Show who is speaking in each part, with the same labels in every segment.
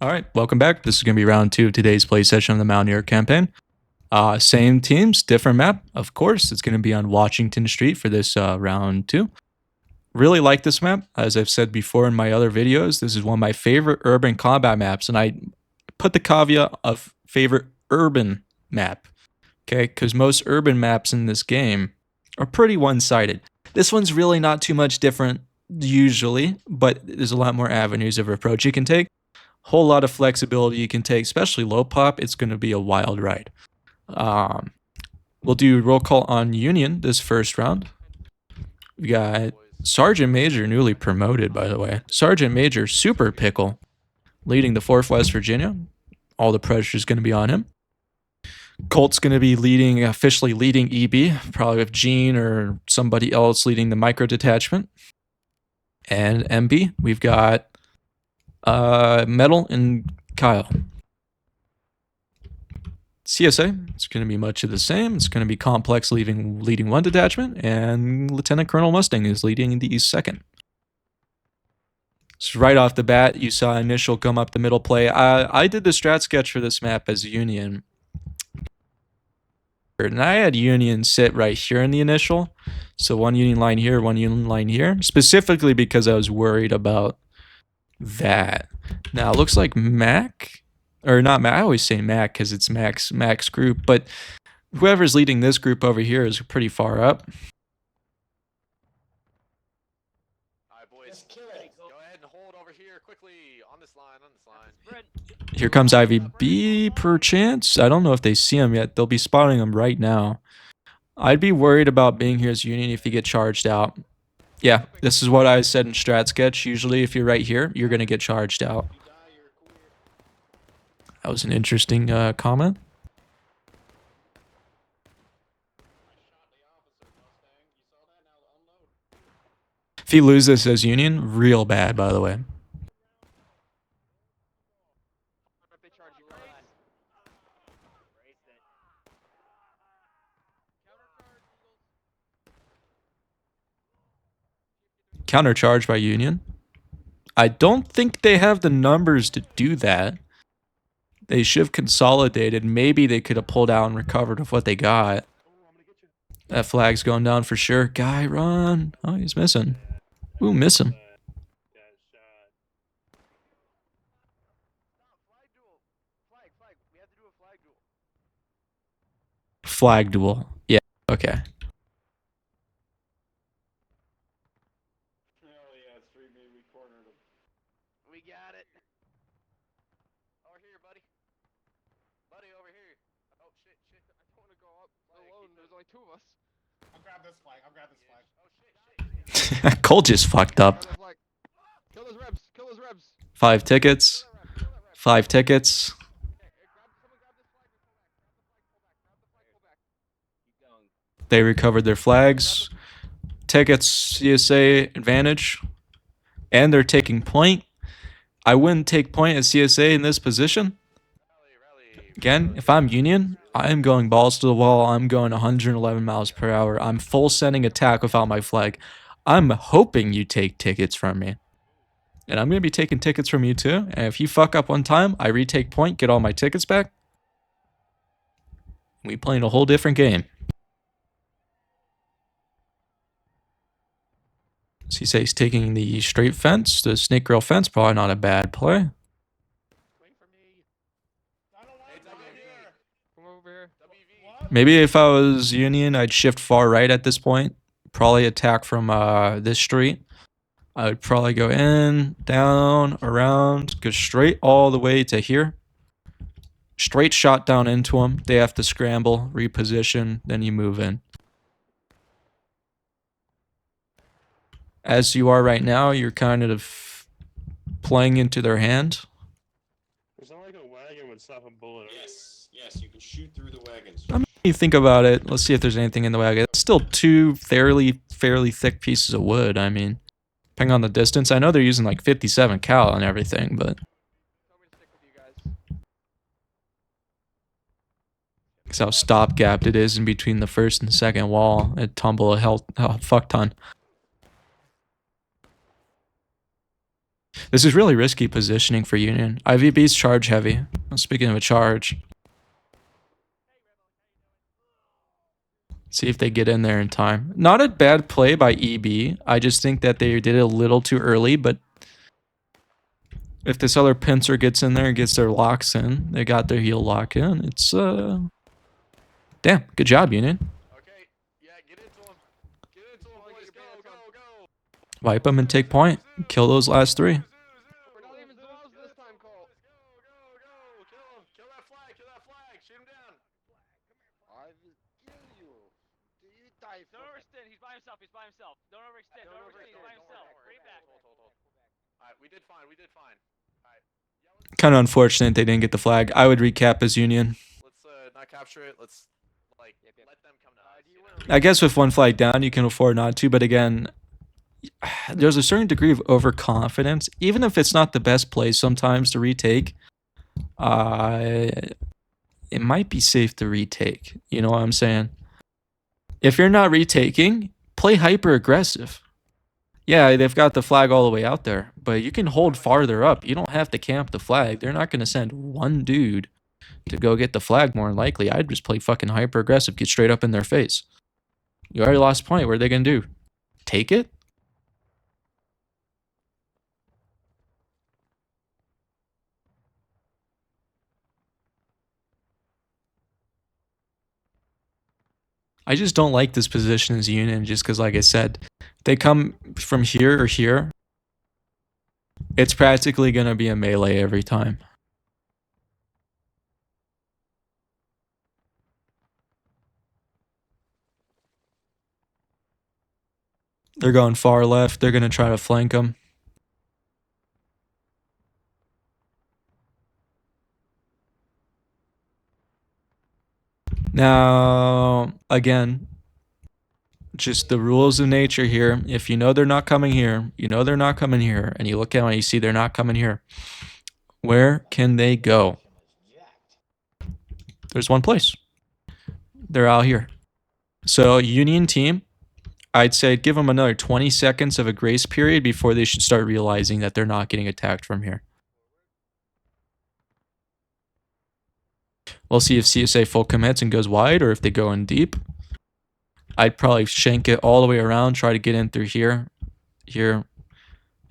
Speaker 1: All right, welcome back. This is going to be round 2 of today's play session of the Mountaineer campaign. Same teams, different map. Of course, it's going to be on Washington Street for this round 2. Really like this map. As I've said before in my other videos, this is one of my favorite urban combat maps, and I put the caveat of favorite urban map, okay? Because most urban maps in this game are pretty one-sided. This one's really not too much different usually, but there's a lot more avenues of approach you can take. Whole lot of flexibility you can take, especially low pop. It's going to be a wild ride. We'll do roll call on Union this first round. We got Sergeant Major, newly promoted, by the way. Sergeant Major Super Pickle, leading the 4th West Virginia. All the pressure is going to be on him. Colt's going to be officially leading EB, probably with Gene or somebody else leading the micro detachment. And MB, we've got Metal and Kyle. CSA, it's going to be much of the same. It's going to be Complex leading 1 detachment, and Lieutenant Colonel Mustang is leading the 2nd. So right off the bat, you saw initial come up the middle play. I did the strat sketch for this map as Union, and I had Union sit right here in the initial. So 1 Union line here, 1 Union line here, specifically because I was worried about that. Now it looks like Mac, or not Mac, I always say Mac because it's Mac's group, but whoever's leading this group over here is pretty far up.
Speaker 2: Alright boys, go ahead and hold over here quickly on this line.
Speaker 1: Here comes IVB perchance. I don't know if they see him yet. They'll be spotting him right now. I'd be worried about being here as Union if you get charged out. Yeah, this is what I said in strat sketch. Usually if you're right here, you're going to get charged out. That was an interesting comment. If you lose this as Union, real bad, by the way. Countercharge by Union. I don't think they have the numbers to do that. They should have consolidated. Maybe they could have pulled out and recovered with what they got. That flag's going down for sure. Guy, run. Oh, he's missing. Ooh, miss him. Flag duel. Yeah, okay.
Speaker 2: We got it. Over here, buddy. Buddy, over here. Oh, shit. I don't want to go up alone. There's only 2 of us.
Speaker 3: I'll grab this flag. Oh, shit.
Speaker 1: Cole just fucked up.
Speaker 2: Kill those rebs.
Speaker 1: 5 tickets. 5 tickets. They recovered their flags. Tickets, CSA advantage. And they're taking point. I wouldn't take point as CSA in this position. Again, if I'm Union, I'm going balls to the wall. I'm going 111 miles per hour. I'm full sending attack without my flag. I'm hoping you take tickets from me. And I'm going to be taking tickets from you too. And if you fuck up one time, I retake point, get all my tickets back. We playing a whole different game. CSA is taking the straight fence, the snake grill fence. Probably not a bad play. Maybe if I was Union, I'd shift far right at this point. Probably attack from this street. I would probably go in, down, around, go straight all the way to here. Straight shot down into them. They have to scramble, reposition, then you move in. As you are right now, you're kind of playing into their hand.
Speaker 4: It's not like a wagon would stop a bullet.
Speaker 5: Yes, you can shoot through the wagons.
Speaker 1: You think about it. Let's see if there's anything in the wagon. It's still 2 fairly thick pieces of wood. I mean, depending on the distance. I know they're using like 57 cal and everything, but that's how stopgapped it is in between the first and second wall. It tumble a fuck ton. This is really risky positioning for Union. IVB's charge heavy. Speaking of a charge. See if they get in there in time. Not a bad play by EB. I just think that they did it a little too early, but if this other pincer gets in there and gets their locks in, they got their heel lock in. It's damn, good job, Union.
Speaker 2: Okay, yeah, get into him. Get into him, boys. Go, go, go.
Speaker 1: Wipe them and take point. Kill those last three.
Speaker 2: We're not even Zeus this time, Cole. Go, go, go. Kill him. Kill that flag. Kill that flag. Shoot him down.
Speaker 6: I will kill you. Do you die for
Speaker 7: Don't overextend. He's by himself. He's by himself. Don't overextend. Don't overextend. He's by himself. Bring him back.
Speaker 2: Hold. Alright, we did fine. We did fine. Alright.
Speaker 1: Kind of unfortunate they didn't get the flag. I would recap as Union.
Speaker 2: Let's not capture it. Let's like let them come to us.
Speaker 1: I guess with one flag down, you can afford not to. But again, there's a certain degree of overconfidence. Even if it's not the best play sometimes to retake, it might be safe to retake. You know what I'm saying? If you're not retaking, play hyper aggressive. Yeah, they've got the flag all the way out there, but you can hold farther up. You don't have to camp the flag. They're not going to send one dude to go get the flag, more than likely. I'd just play fucking hyper aggressive, get straight up in their face. You already lost point. What are they going to do? Take it? I just don't like this position as Union just because, like I said, they come from here or here. It's practically going to be a melee every time. They're going far left. They're going to try to flank them. Now, again, just the rules of nature here. If you know they're not coming here, you know they're not coming here, and you look at them and you see they're not coming here, where can they go? There's one place. They're out here. So, Union team, I'd say give them another 20 seconds of a grace period before they should start realizing that they're not getting attacked from here. We'll see if CSA full commits and goes wide or if they go in deep. I'd probably shank it all the way around, try to get in through here, hit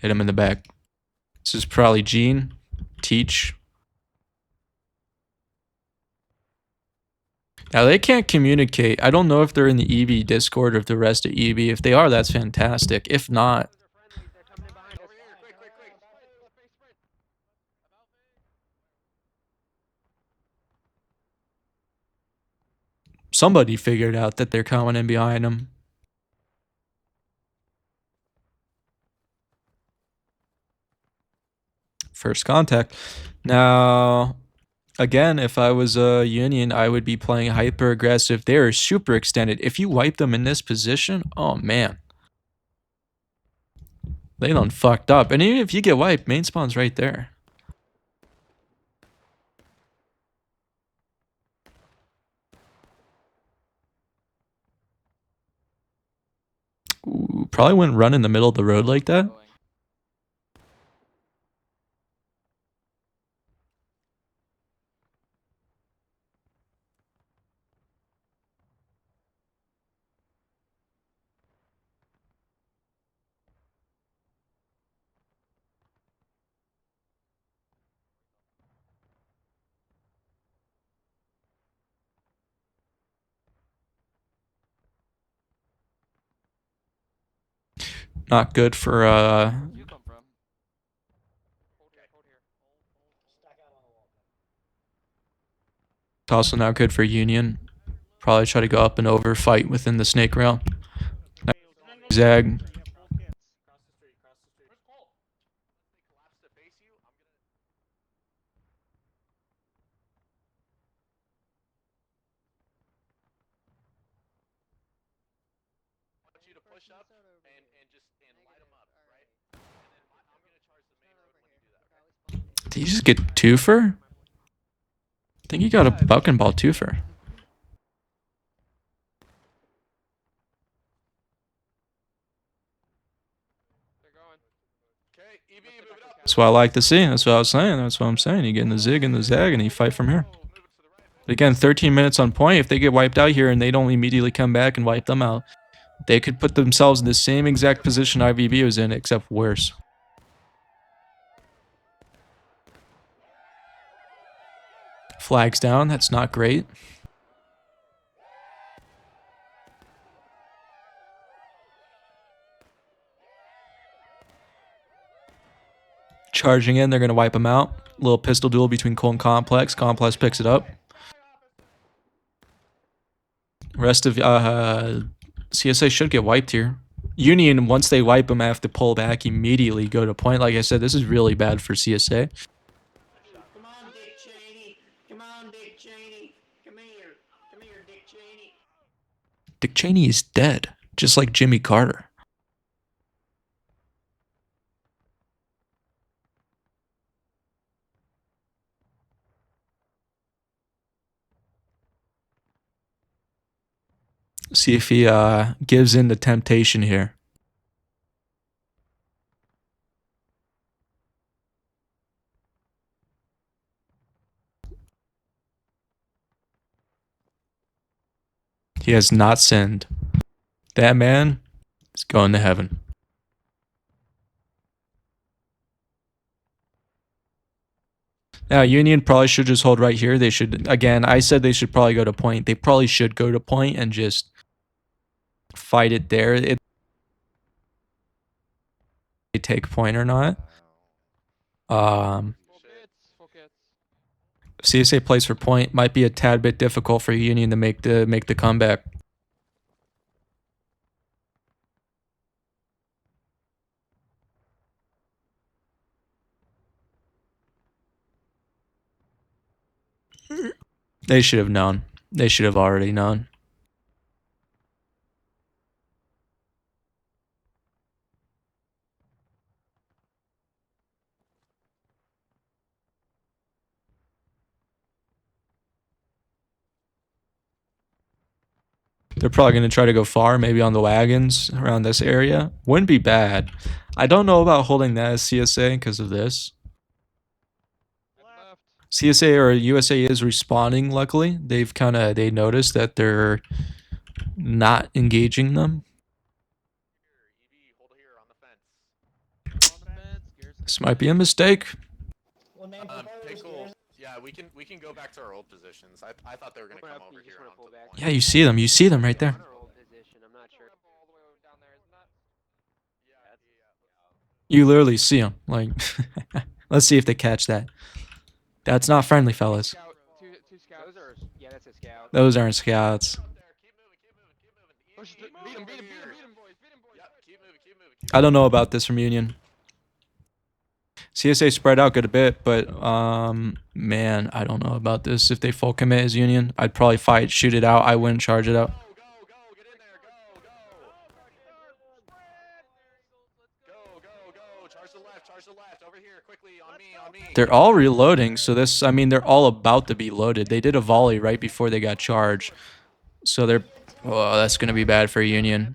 Speaker 1: him in the back. This is probably Gene, Teach. Now they can't communicate. I don't know if they're in the EB Discord or if the rest of EB. If they are, that's fantastic. If not, somebody figured out that they're coming in behind them. First contact. Now, again, if I was a Union, I would be playing hyper aggressive. They are super extended. If you wipe them in this position, oh man. They done fucked up. And even if you get wiped, main spawn's right there. Ooh, probably wouldn't run in the middle of the road like that. Not good for
Speaker 7: You come from? Hold here.
Speaker 1: also not good for Union. Probably try to go up and over, fight within the snake rail. Zag.
Speaker 2: You to push up and light them up, right? And then I'm gonna charge the main road when you do that. Okay?
Speaker 1: Did you just get twofer? I think you got a buck and ball twofer.
Speaker 2: They're going. Okay, EB, move it up.
Speaker 1: That's what I like to see. That's what I was saying. That's what I'm saying. You get in the zig and the zag, and you fight from here. But again, 13 minutes on point. If they get wiped out here and they don't immediately come back and wipe them out, they could put themselves in the same exact position IVB was in, except worse. Flags down. That's not great. Charging in, they're going to wipe them out. Little pistol duel between Cole and Complex. Complex picks it up. Rest of CSA should get wiped here. Union, once they wipe them, have to pull back immediately, go to point. Like I said, this is really bad for CSA.
Speaker 5: Come on, Dick Cheney. Come on, Dick Cheney. Come here. Come here, Dick Cheney.
Speaker 1: Dick Cheney is dead, just like Jimmy Carter. See if he gives in to temptation here. He has not sinned. That man is going to heaven. Now, Union probably should just hold right here. They should, again, I said they should probably go to point. They probably should go to point and just fight it there. They take point or not. CSA plays for point. Might be a tad bit difficult for Union to make the comeback. They should have known. They should have already known. They're probably going to try to go far, maybe on the wagons around this area. Wouldn't be bad. I don't know about holding that as CSA because of this. CSA or USA is responding, luckily. They noticed that they're not engaging them. This might be a mistake.
Speaker 3: Pickle. Yeah, we can go back to our old positions. I thought they were gonna come over here onto the point.
Speaker 1: Yeah, you see them. You see them right there.
Speaker 2: I'm not sure.
Speaker 1: You literally see them. Like, let's see if they catch that. That's not friendly, fellas.
Speaker 2: Two scouts. Yeah, that's a scout.
Speaker 1: Those aren't scouts.
Speaker 3: Beat him, boys. Beat him, boys. Yep, keep moving.
Speaker 1: I don't know about this from Union. CSA spread out good a bit, but man, I don't know about this. If they full commit as Union, I'd probably fight, shoot it out. I wouldn't charge it out.
Speaker 3: Go, get in there, go. Charge the left, over here, quickly, on me.
Speaker 1: They're all reloading, so this, I mean, they're all about to be loaded. They did a volley right before they got charged. So they're, oh, that's going to be bad for Union.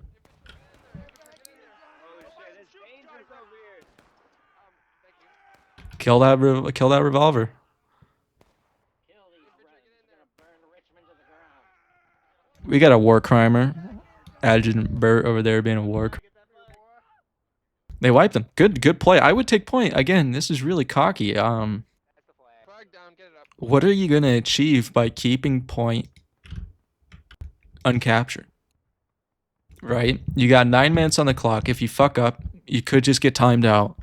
Speaker 1: Kill that revolver. We got a war crimer. Adjutant Burt over there being a war. They wiped them. Good play. I would take point. Again, this is really cocky. What are you going to achieve by keeping point uncaptured? Right? You got 9 minutes on the clock. If you fuck up, you could just get timed out.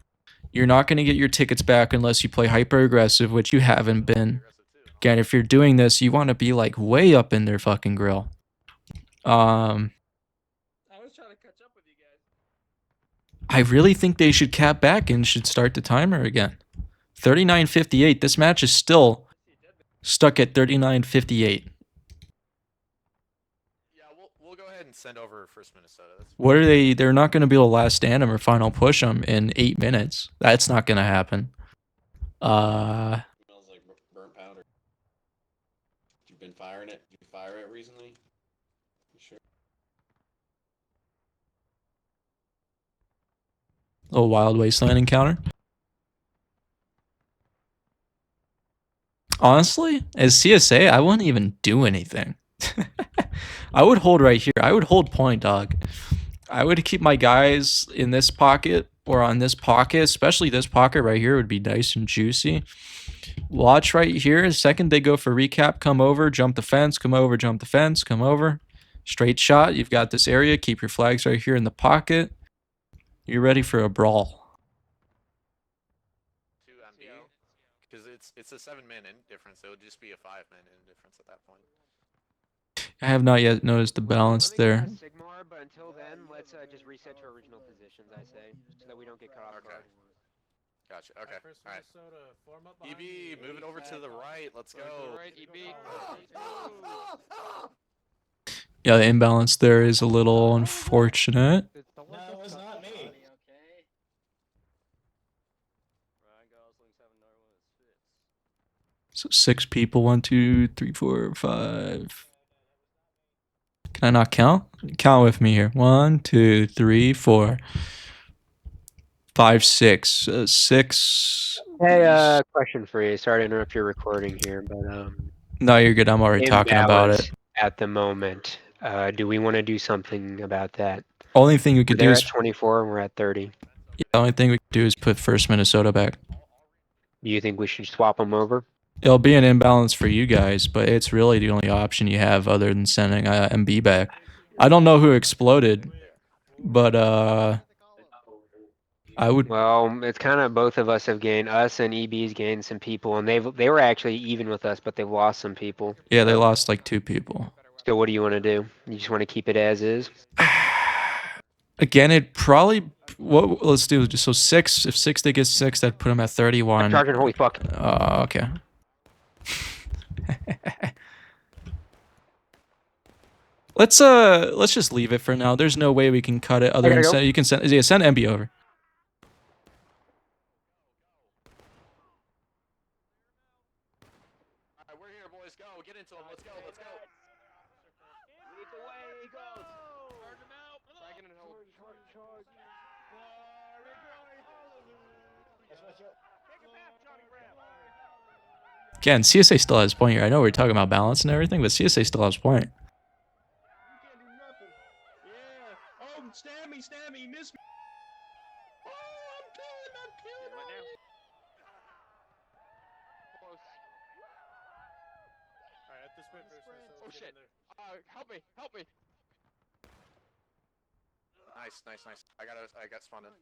Speaker 1: You're not going to get your tickets back unless you play hyper aggressive, which you haven't been. Again, if you're doing this, you want to be like way up in their fucking grill. I was trying to catch up with you guys. I really think they should cap back and should start the timer again. 39:58. This match is still stuck at 39:58.
Speaker 3: We'll go ahead and send over first Minnesota.
Speaker 1: What are they? They're not going to be able to last stand them or final push them in 8 minutes. That's not going to happen.
Speaker 5: Smells like burnt powder. You've been firing it? Did you fire it recently? You sure?
Speaker 1: Little Wild Wasteland encounter. Honestly, as CSA, I wouldn't even do anything. I would hold right here. I would hold point, dog. I would keep my guys in this pocket or on this pocket, especially this pocket right here would be nice and juicy. Watch right here. The second they go for recap, come over, jump the fence, come over, jump the fence, come over. Straight shot. You've got this area. Keep your flags right here in the pocket. You're ready for a brawl.
Speaker 3: 2 MB, because it's a 7-man difference. It would just be a 5-man difference at that point.
Speaker 1: I have not yet noticed the balance there.
Speaker 2: Sigmar, but until then, let's just reset to our original positions, I say, so that we don't get caught off guard.
Speaker 3: Gotcha. Okay. All right. EB, move it over to the right. Let's go.
Speaker 2: Right, EB.
Speaker 1: Yeah, the imbalance there is a little unfortunate.
Speaker 8: No, it's not me.
Speaker 1: So 6 people. 1, 2, 3, 4, 5. Can I not count? Count with me here. 1, 2, 3, 4, 5, 6. 6.
Speaker 2: Hey, question for you. Sorry to interrupt your recording here, but
Speaker 1: No, you're good. I'm already talking about it.
Speaker 2: At the moment, do we want to do something about that?
Speaker 1: Only thing we could do
Speaker 2: They're
Speaker 1: is
Speaker 2: at 24 and we're at 30.
Speaker 1: the only thing we could do is put first Minnesota back.
Speaker 2: Do you think we should swap them over?
Speaker 1: It'll be an imbalance for you guys, but it's really the only option you have other than sending MB back. I don't know who exploded, but I would.
Speaker 2: Well, it's kind of both of us have gained. Us and EB's gained some people, and they were actually even with us, but they've lost some people.
Speaker 1: Yeah, they lost like 2 people.
Speaker 2: So what do you want to do? You just want to keep it as is?
Speaker 1: Again, it probably. What? Let's do so 6. If 6 they get 6, that'd put them at 31.
Speaker 2: I'm charging. Holy fuck!
Speaker 1: Okay. Let's just leave it for now. There's no way we can cut it other than you can send MB over.
Speaker 3: All right, we're here, boys. Go. Get into them. Let's go. Let's go.
Speaker 2: Lead the way, Eagles. Charge him out. Dragon and hold. Charge.
Speaker 1: Again, CSA still has point here. I know we're talking about balance and everything, but CSA still has point.
Speaker 4: You can't do nothing. Yeah. Oh, stab me, miss me. Oh, I'm killing.
Speaker 2: Close.
Speaker 4: Alright, at this point,
Speaker 2: Oh shit! Help me! Help me!
Speaker 3: Nice. I got spawned in.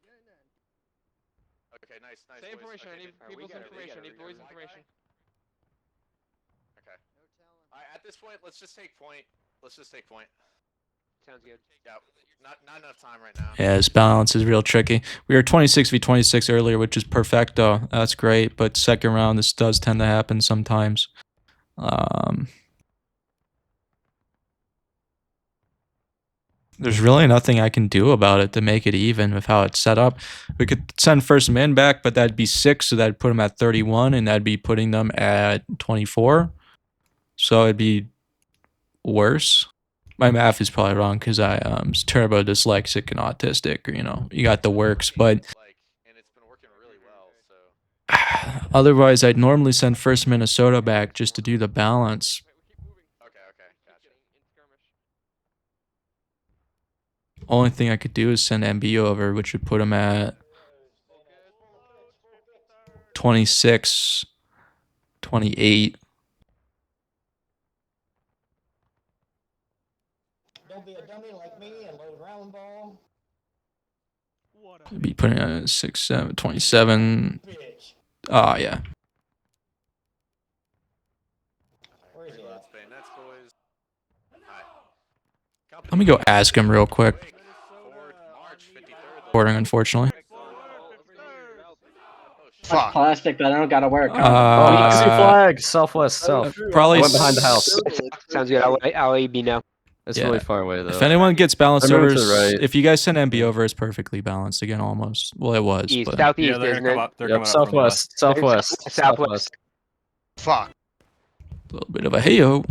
Speaker 3: Okay, nice.
Speaker 2: Say
Speaker 3: boys.
Speaker 2: information.
Speaker 3: Okay,
Speaker 2: I need people's information. I need boys' information.
Speaker 3: Okay. Alright, at this point, let's just take point.
Speaker 2: Sounds good.
Speaker 3: Yeah. Not enough time right now.
Speaker 1: Yeah, this balance is real tricky. We were 26v26 earlier, which is perfecto. That's great, but second round, this does tend to happen sometimes. There's really nothing I can do about it to make it even with how it's set up. We could send first man back, but that'd be 6, so that'd put them at 31, and that'd be putting them at 24. So it'd be worse. My math is probably wrong because I'm turbo dyslexic and autistic. You know, you got the works, but
Speaker 3: And it's been working really well. So.
Speaker 1: otherwise, I'd normally send first Minnesota back just to do the balance.
Speaker 3: Okay, gotcha.
Speaker 1: Only thing I could do is send MB over, which would put him at 26, 28.
Speaker 8: Don't be a dummy like me and load round ball.
Speaker 1: I'd be putting at 6, 7, 27.
Speaker 8: Bitch.
Speaker 1: Oh, yeah.
Speaker 8: Where is he at?
Speaker 3: Bayonets, boys. Alright.
Speaker 1: Let me go ask him real quick.
Speaker 3: Forward March 53rd.
Speaker 1: Recording, unfortunately.
Speaker 9: Fuck. Plastic, but I don't gotta work.
Speaker 10: Flag, southwest, south.
Speaker 1: Probably
Speaker 10: Went behind the house.
Speaker 2: Sounds good. I'll EB now.
Speaker 10: It's
Speaker 1: Yeah.
Speaker 10: really far away though.
Speaker 1: If anyone gets balanced
Speaker 10: I'm
Speaker 1: over,
Speaker 10: moving to the right.
Speaker 1: if you guys send MB over, it's perfectly balanced again, almost. Well, it was.
Speaker 2: East,
Speaker 1: But
Speaker 2: southeast,
Speaker 6: Yeah, they're
Speaker 2: isn't
Speaker 6: gonna
Speaker 2: it?
Speaker 6: come up. They're
Speaker 10: Yep,
Speaker 6: coming up from the west.
Speaker 10: southwest.
Speaker 2: Southwest.
Speaker 9: Fuck.
Speaker 1: a little bit of a hey-o.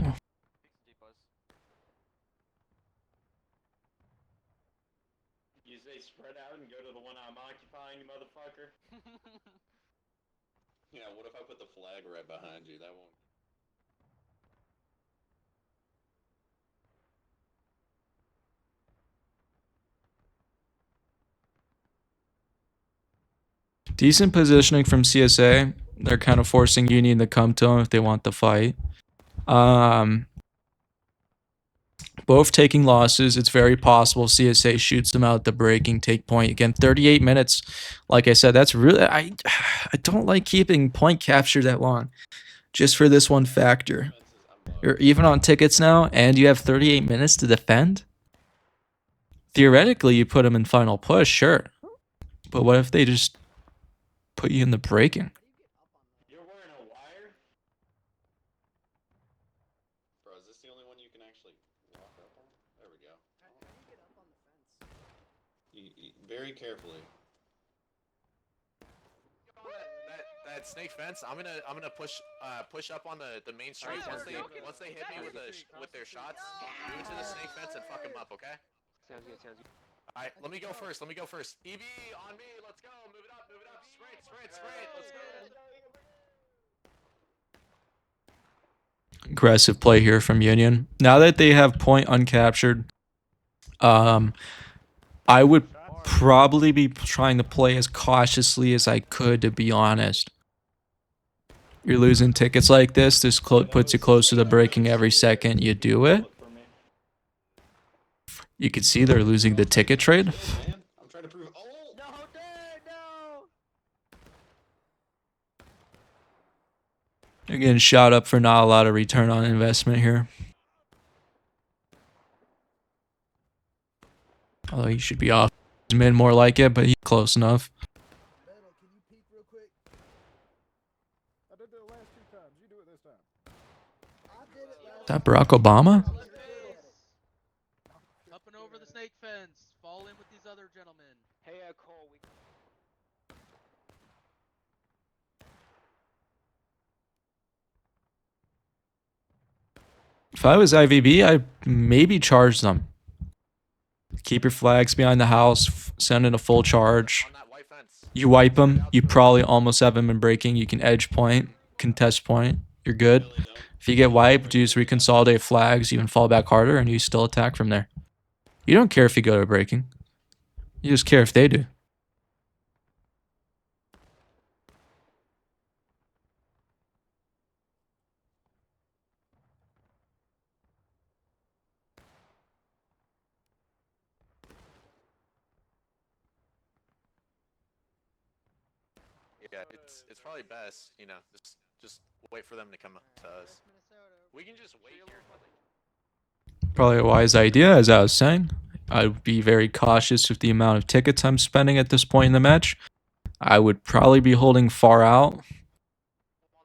Speaker 4: You say spread out and go to the one I'm occupying, you motherfucker.
Speaker 5: Yeah, what if I put the flag right behind you? That won't.
Speaker 1: Decent positioning from CSA. They're kind of forcing Union to come to them if they want the fight. Both taking losses. It's very possible CSA shoots them out the breaking, take point. Again, 38 minutes. Like I said, that's really... I don't like keeping point capture that long. Just for this one factor. You're even on tickets now, and you have 38 minutes to defend? Theoretically, you put them in final push, sure. But what if they just put you in the breaking?
Speaker 5: You're wearing a wire? Bro, is this the only one you can actually walk up on? There we go.
Speaker 2: How do you get up on the fence?
Speaker 5: Very carefully.
Speaker 3: That snake fence. I'm gonna push up on the main street. Once they hit me with their shots, move it to the snake fence and fuck them up. Okay.
Speaker 2: Sounds good, sounds good.
Speaker 3: All right. Let me go first. EB on me. Let's go. Move it up. Sprint. Let's go.
Speaker 1: Aggressive play here from Union. Now that they have point uncaptured, I would probably be trying to play as cautiously as I could, to be honest. You're losing tickets like this. This puts you closer to breaking every second you do it. You can see they're losing the ticket trade.
Speaker 5: I'm trying to prove. Oh!
Speaker 2: No, dude, no!
Speaker 1: They're getting shot up for not a lot of return on investment here. Although he should be off mid more like it, but he's close enough.
Speaker 6: Can you peek real quick? I did it the last 2 times. You do it this time. I did it last
Speaker 1: Is that Barack Obama?
Speaker 7: Up and over the snake fence. Fall in with these other gentlemen.
Speaker 2: Hey, Cole, we...
Speaker 1: If I was IVB, I'd maybe charge them. Keep your flags behind the house. Send in a full charge.
Speaker 3: On that white fence.
Speaker 1: You wipe them. You probably almost have them in breaking. You can edge point, contest point. You're good. If you get wiped, you just reconsolidate flags. You can fall back harder, and you still attack from there. You don't care if you go to breaking. You just care if they do.
Speaker 3: Yeah, it's probably best, just wait for them to come up to us. We can just wait here.
Speaker 1: Probably a wise idea, as I was saying. I'd be very cautious with the amount of tickets I'm spending at this point in the match. I would probably be holding far out.
Speaker 3: On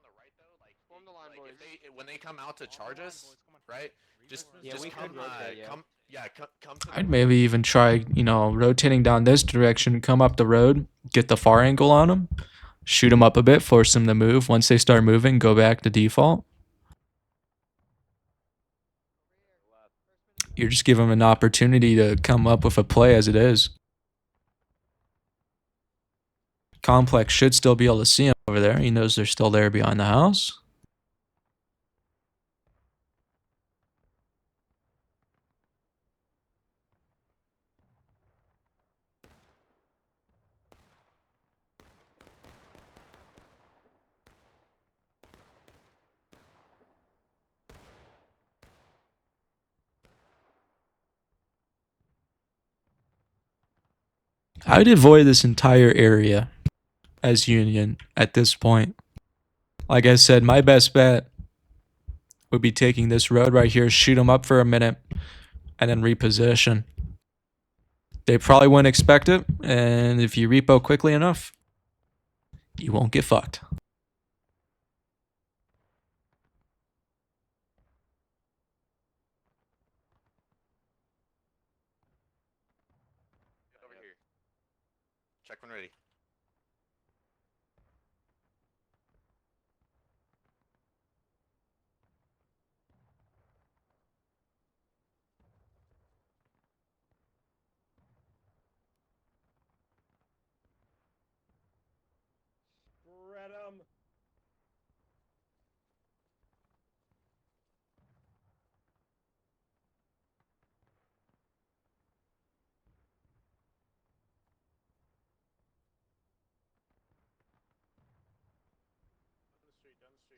Speaker 3: the right though,
Speaker 2: Form the line, boys.
Speaker 3: when they come out to charge us, right? Just
Speaker 2: we
Speaker 3: come,
Speaker 2: could rotate, yeah.
Speaker 3: come to the
Speaker 1: I'd maybe even try, rotating down this direction, come up the road, get the far angle on them, shoot them up a bit, force them to move. Once they start moving, go back to default. You're just giving them an opportunity to come up with a play as it is. Complex should still be able to see him over there. He knows they're still there behind the house. I'd avoid this entire area as Union at this point. Like I said, my best bet would be taking this road right here, shoot them up for a minute, and then reposition. They probably wouldn't expect it, and if you repo quickly enough, you won't get fucked.
Speaker 3: over here. Check when ready.
Speaker 4: Spread 'em.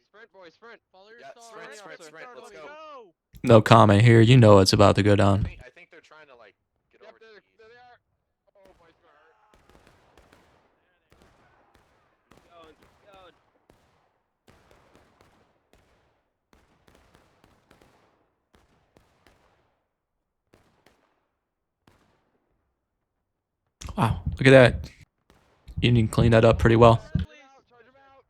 Speaker 2: Sprint, boys, sprint. Follow your
Speaker 3: Yeah,
Speaker 2: star.
Speaker 3: sprint, sprint, sprint. Let's go.
Speaker 1: No comment here. You know what's about to go down.
Speaker 3: I think they're trying to like get
Speaker 2: Yep,
Speaker 3: over to the east.
Speaker 2: there they are. Oh, boy, it's gonna hurt. Keep going, keep going.
Speaker 1: Wow, look at that. Union cleaned that up pretty well.
Speaker 2: Charge 'em out.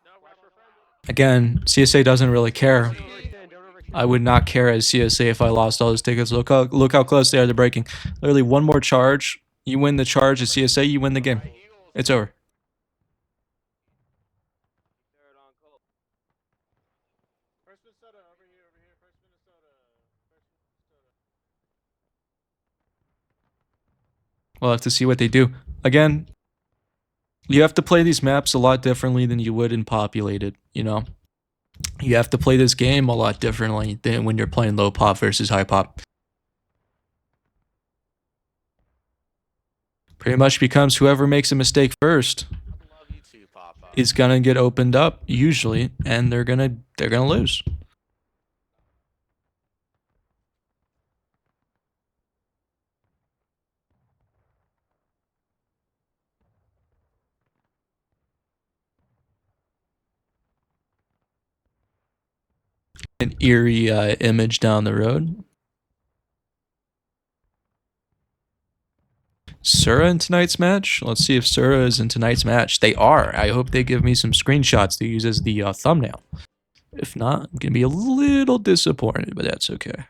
Speaker 2: No, watch for friends.
Speaker 1: Again, CSA doesn't really care.
Speaker 2: Don't overextend, don't overextend.
Speaker 1: I would not care as CSA if I lost all those tickets. Look how close they are to breaking. Literally one more charge. You win the charge as CSA, you win the game. It's over.
Speaker 2: Third on goal.
Speaker 6: First Minnesota, over here, First Minnesota.
Speaker 1: We'll have to see what they do. Again, you have to play these maps a lot differently than you would in populated, you know? You have to play this game a lot differently than when you're playing low pop versus high pop. Pretty much becomes whoever makes a mistake first
Speaker 3: Love you too, Papa.
Speaker 1: is gonna get opened up usually, and they're gonna lose. An eerie image down the road. Sura in tonight's match? Let's see if Sura is in tonight's match. They are. I hope they give me some screenshots to use as the thumbnail. If not, I'm going to be a little disappointed, but that's okay.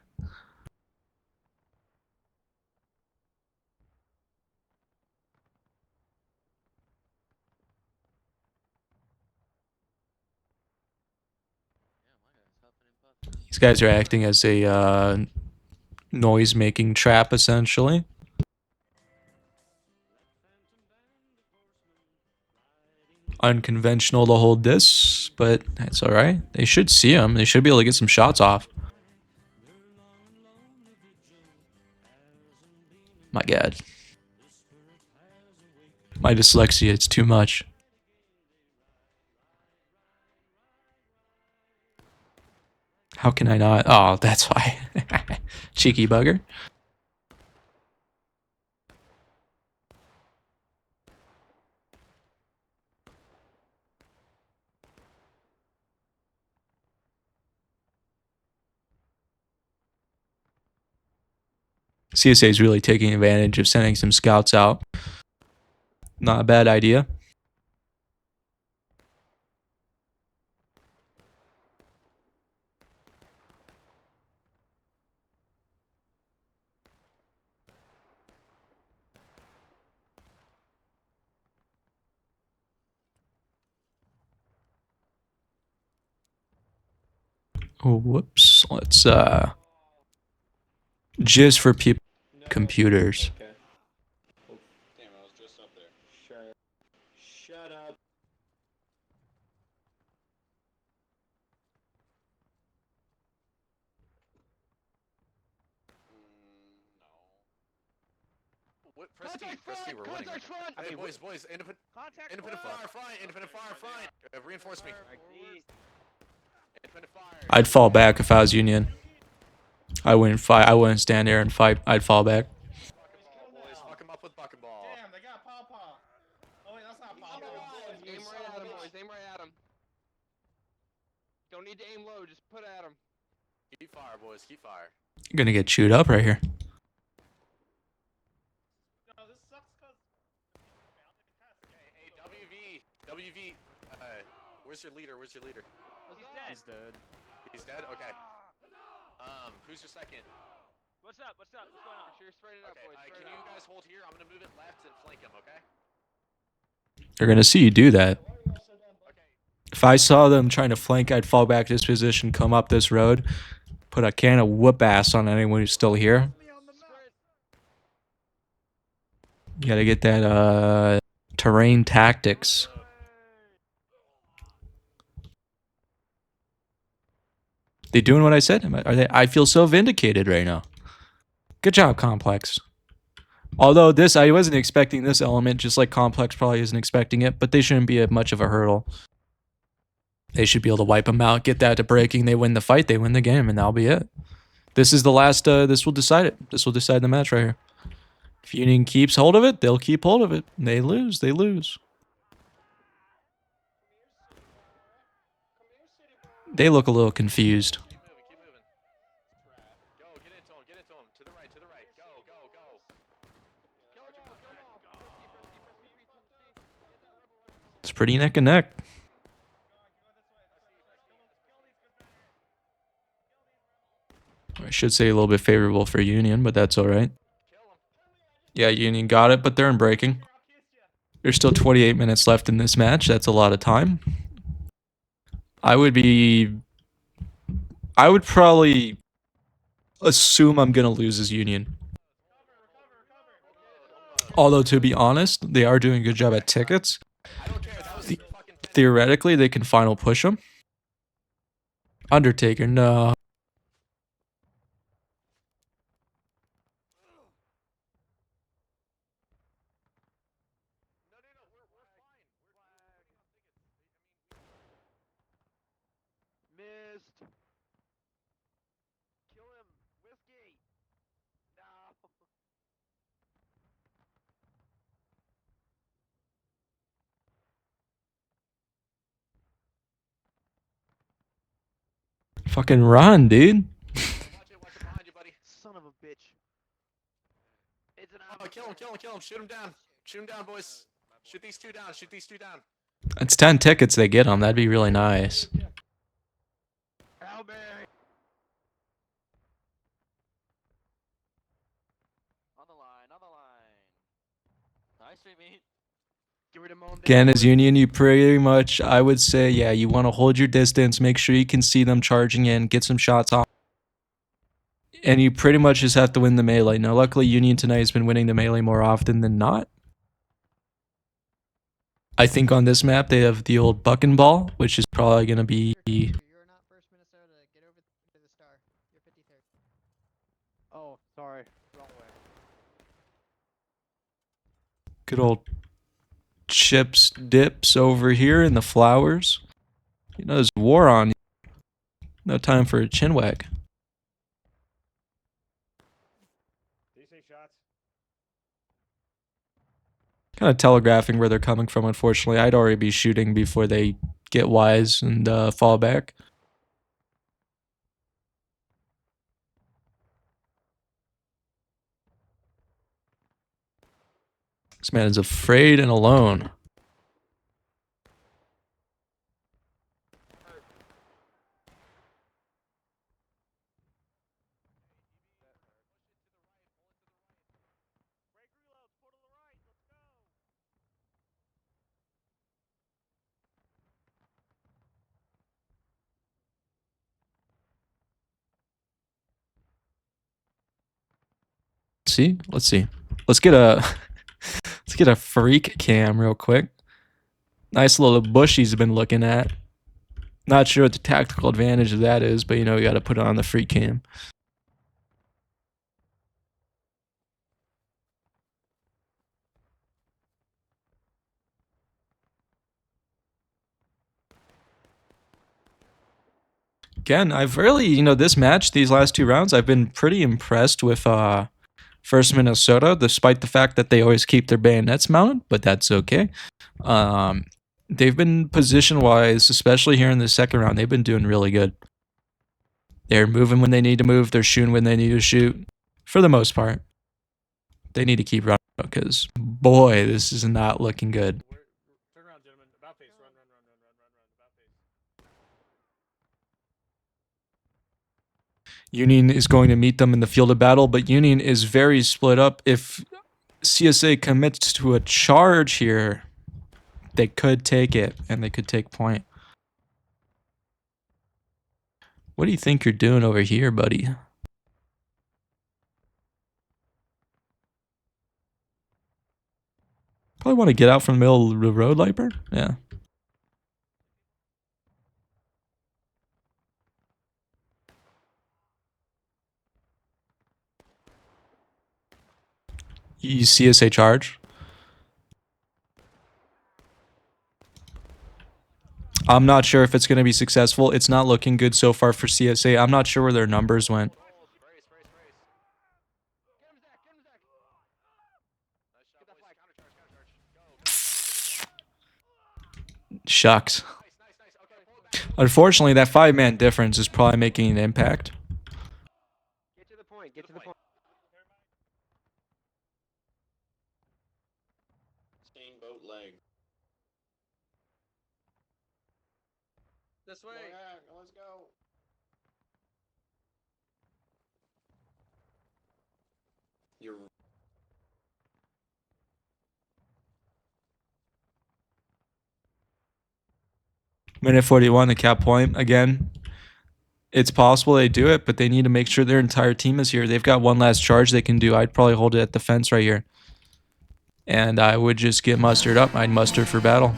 Speaker 1: These guys are acting as a noise-making trap, essentially. Unconventional to hold this, but that's alright. They should see him. They should be able to get some shots off. My god. My dyslexia, it's too much. How can I not? Oh, that's why. Cheeky bugger. CSA is really taking advantage of sending some scouts out. Not a bad idea. Oh, whoops. Let's just for people computers.
Speaker 5: Okay. Oh, damn, I was just up there. Shut up.
Speaker 3: What, Presty, we're winning.
Speaker 2: Contact front!
Speaker 3: Hey, boys, independent
Speaker 2: Contact
Speaker 3: fire,
Speaker 2: front!
Speaker 3: flying, independent fire, flying. Reinforce me. Independent fire.
Speaker 1: I'd fall back if I was Union. I wouldn't fight. I wouldn't stand there and fight. I'd fall back.
Speaker 3: Bucket ball, boys. Fuck him up with bucket ball.
Speaker 4: Damn, they got Pawpaw. Oh wait, that's not Pawpaw.
Speaker 2: Aim right at him, boys. Aim right at him. Don't need to aim low. Just put at him.
Speaker 3: Keep fire, boys. Keep fire.
Speaker 1: You're gonna get chewed up right here.
Speaker 4: No, this sucks because.
Speaker 3: Hey, WV. Where's your leader?
Speaker 7: He's dead.
Speaker 3: He's dead. He's dead. Okay. Who's your second?
Speaker 7: What's up? What's going on?
Speaker 2: Sure, spread it out,
Speaker 3: Okay.
Speaker 2: boys.
Speaker 3: Can
Speaker 2: Spread it
Speaker 3: you
Speaker 2: out.
Speaker 3: guys hold here? I'm gonna move it left and flank him. Okay.
Speaker 1: They're gonna see you do that.
Speaker 3: Okay.
Speaker 1: If I saw them trying to flank, I'd fall back to this position, come up this road, put a can of whoop ass on anyone who's still here. You gotta get that terrain tactics. They doing what I said? Are they? I feel so vindicated right now. Good job, Complex. Although I wasn't expecting this element, just like Complex probably isn't expecting it, but they shouldn't be much of a hurdle. They should be able to wipe them out, get that to breaking. They win the fight, they win the game, and that'll be it. This is the last. This will decide it. This will decide the match right here. If Union keeps hold of it, they'll keep hold of it. They lose. They lose. They look a little confused.
Speaker 3: Keep moving, keep moving. Go, get into him, get into him. To the right, to the right. Go, go, go.
Speaker 1: It's pretty neck and neck. I should say a little bit favorable for Union, but that's all right. Yeah, Union got it, but they're in breaking. There's still 28 minutes left in this match. That's a lot of time. I would probably assume I'm going to lose as Union. Although, to be honest, they are doing a good job at tickets.
Speaker 3: I don't care. That was fucking
Speaker 1: Theoretically, they can final push them. Undertaker, no.
Speaker 2: Missed. Kill him. Whiskey. No.
Speaker 1: Fucking run, dude.
Speaker 3: watch it behind you, buddy.
Speaker 2: Son of a bitch. It's an
Speaker 3: Oh, kill him, kill him, kill him. Shoot him down. Shoot him down, boys. Shoot these two down. Shoot these two down.
Speaker 1: That's 10 tickets they get them. That'd be really nice.
Speaker 2: Albert. On the line, on the line. Nice street meet. Get rid of Moan.
Speaker 1: Again, as Union, you pretty much, I would say, yeah, you want to hold your distance, make sure you can see them charging in, get some shots off. And you pretty much just have to win the melee. Now, luckily, Union tonight has been winning the melee more often than not. I think on this map, they have the old buck and ball, which is probably going to be...
Speaker 6: You're not first Minnesota. Get over to the star. You're 53rd.
Speaker 2: Oh, sorry. Wrong way.
Speaker 1: Good old chips dips over here in the flowers. You know, there's war on. No time for a chin wag.
Speaker 4: Did you say shots?
Speaker 1: Kind of telegraphing where they're coming from, unfortunately. I'd already be shooting before they get wise and fall back. This man is afraid and alone. See? Let's see. Let's get a let's get a freak cam real quick. Nice little bush he's been looking at. Not sure what the tactical advantage of that is, but you know, you got to put it on the freak cam. Again, I've really, you know, this match, these last two rounds, I've been pretty impressed with First Minnesota, despite the fact that they always keep their bayonets mounted, but that's okay. They've been position-wise, especially here in the second round, they've been doing really good. They're moving when they need to move. They're shooting when they need to shoot. For the most part. They need to keep running because, boy, this is not looking good.
Speaker 4: Turn around, gentlemen. About face. Run. About face.
Speaker 1: Union is going to meet them in the field of battle, but Union is very split up. If CSA commits to a charge here, they could take it, and they could take point. What do you think you're doing over here, buddy? Probably want to get out from the middle of the road, Liper? Yeah. You CSA charge. I'm not sure if it's going to be successful. It's not looking good so far for CSA. I'm not sure where their numbers went. Shucks. Unfortunately, that 5-man difference is probably making an impact.
Speaker 2: Get to the point. Get to the point.
Speaker 5: Steamboat leg.
Speaker 3: This way.
Speaker 5: Let's go. You're
Speaker 1: Minute 41, the cap point. Again, it's possible they do it, but they need to make sure their entire team is here. They've got one last charge they can do. I'd probably hold it at the fence right here. And I would just get mustered up. I'd muster for battle.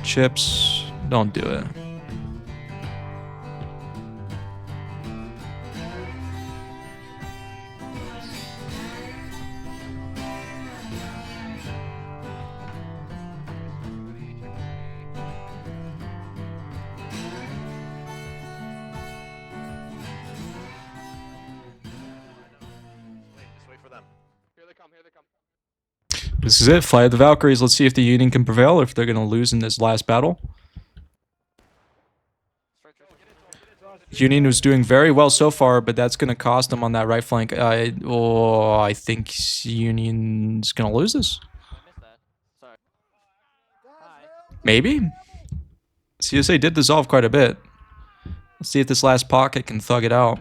Speaker 1: Chips, don't do it.
Speaker 3: Just wait for them.
Speaker 2: Here they come. Here they come.
Speaker 1: This is it. Fly the Valkyries. Let's see if the Union can prevail or if they're going to lose in this last battle. Union was doing very well so far, but that's going to cost them on that right flank. I think Union's going to lose this.
Speaker 7: Sorry.
Speaker 1: Maybe. CSA did dissolve quite a bit. Let's see if this last pocket can thug it out.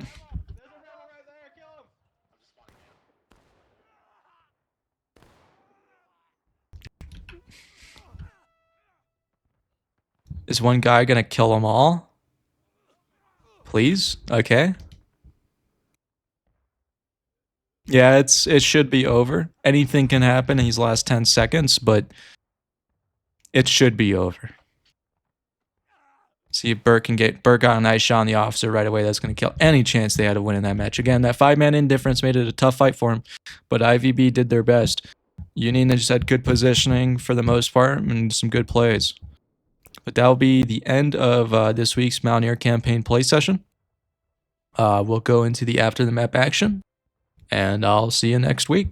Speaker 1: Is one guy going to kill them all? Please? Okay. Yeah, it should be over. Anything can happen in these last 10 seconds, but it should be over. See if Burke got a nice shot on the officer right away. That's going to kill any chance they had of winning that match. Again, that 5-man indifference made it a tough fight for him, but IVB did their best. Union just had good positioning for the most part and some good plays. But that'll be the end of this week's Mountaineer campaign play session. We'll go into the after the map action, and I'll see you next week.